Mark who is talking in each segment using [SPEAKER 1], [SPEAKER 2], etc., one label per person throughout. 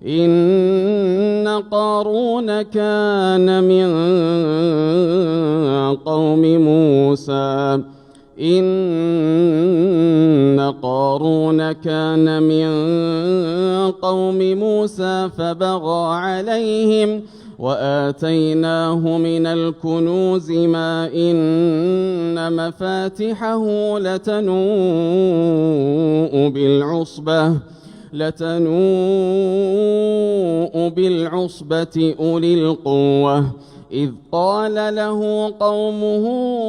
[SPEAKER 1] إن قارون كان من قوم موسى فبغى عليهم وآتيناه من الكنوز ما إن مفاتحه لتنوء بالعصبة أولي القوة إذ قال له قومه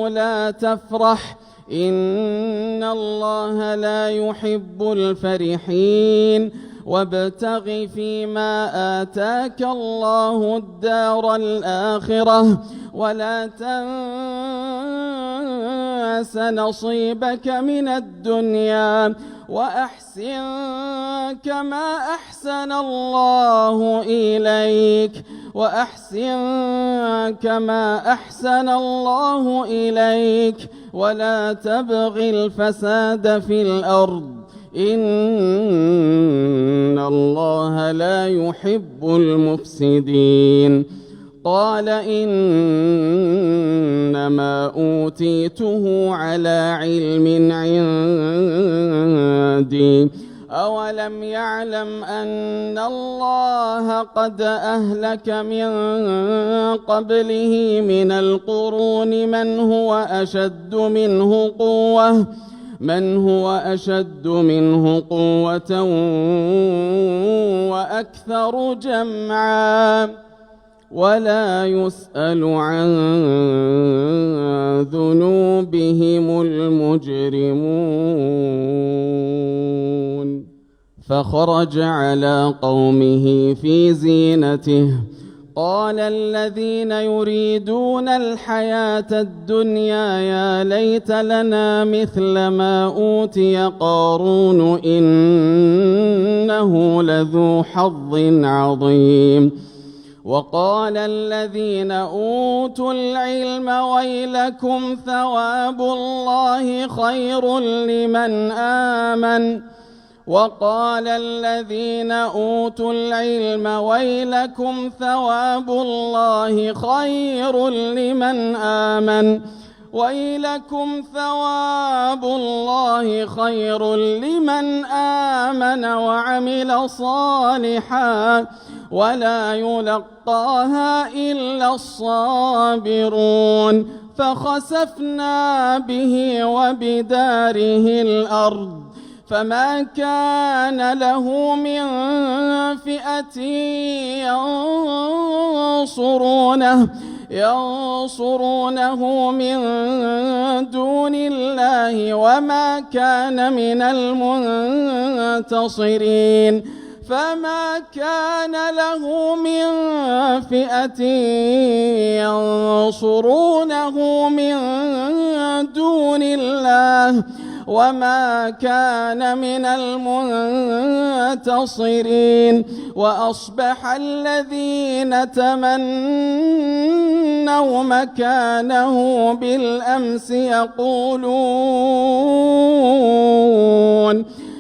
[SPEAKER 1] لا تفرح إن الله لا يحب الفرحين وابتغ فيما آتاك الله الدار الآخرة ولا تنس نصيبك من الدنيا وأحسن كما أحسن الله إليك ولا تبغ الفساد في الأرض إن الله لا يحب المفسدين قال إنما أوتيته على علم عندي أولم يعلم أن الله قد أهلك من قبله من القرون من هو أشد منه قوة وأكثر جمعا ولا يسأل عن ذنوبهم المجرمون فخرج على قومه في زينته قال الذين يريدون الحياة الدنيا يا ليت لنا مثل ما أوتي قارون إنه لذو حظ عظيم وقال الذين أوتوا العلم ويلكم ثواب الله خير لمن آمن وقال الذين أوتوا العلم ويلكم ثواب الله خير لمن آمن وعمل صالحا ولا يلقاها إلا الصابرون فخسفنا به وبداره الأرض فما كان له من فئة ينصرونه من دون الله وما كان من المنتصرين فما كان له من فئة ينصرونه من دون الله وما كان من المنتصرين وأصبح الذين تمنوا مكانه بالأمس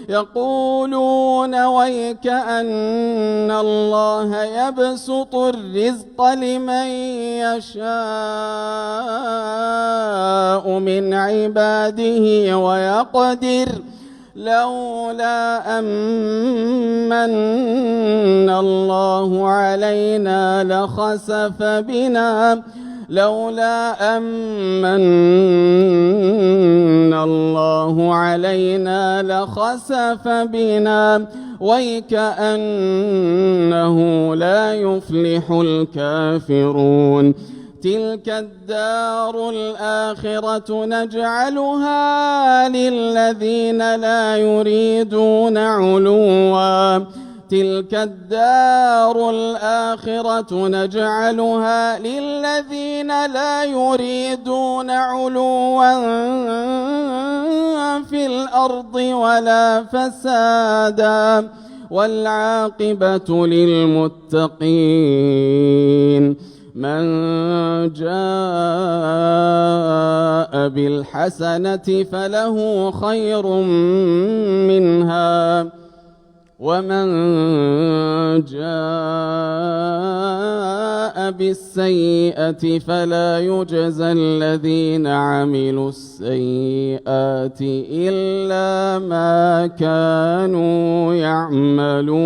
[SPEAKER 1] يقولون ويكأن الله يبسط الرزق لمن يشاء من عباده ويقدر لولا أمن الله علينا لخسف بنا ويكأنه لا يفلح الكافرون تلك الدار الآخرة نجعلها للذين لا يريدون علوا في الأرض ولا فسادا والعاقبة للمتقين من جاء بالحسنة فله خير منها ومن جاء بالسيئة فلا يجزى الذين عملوا السيئات إلا ما كانوا يعملون.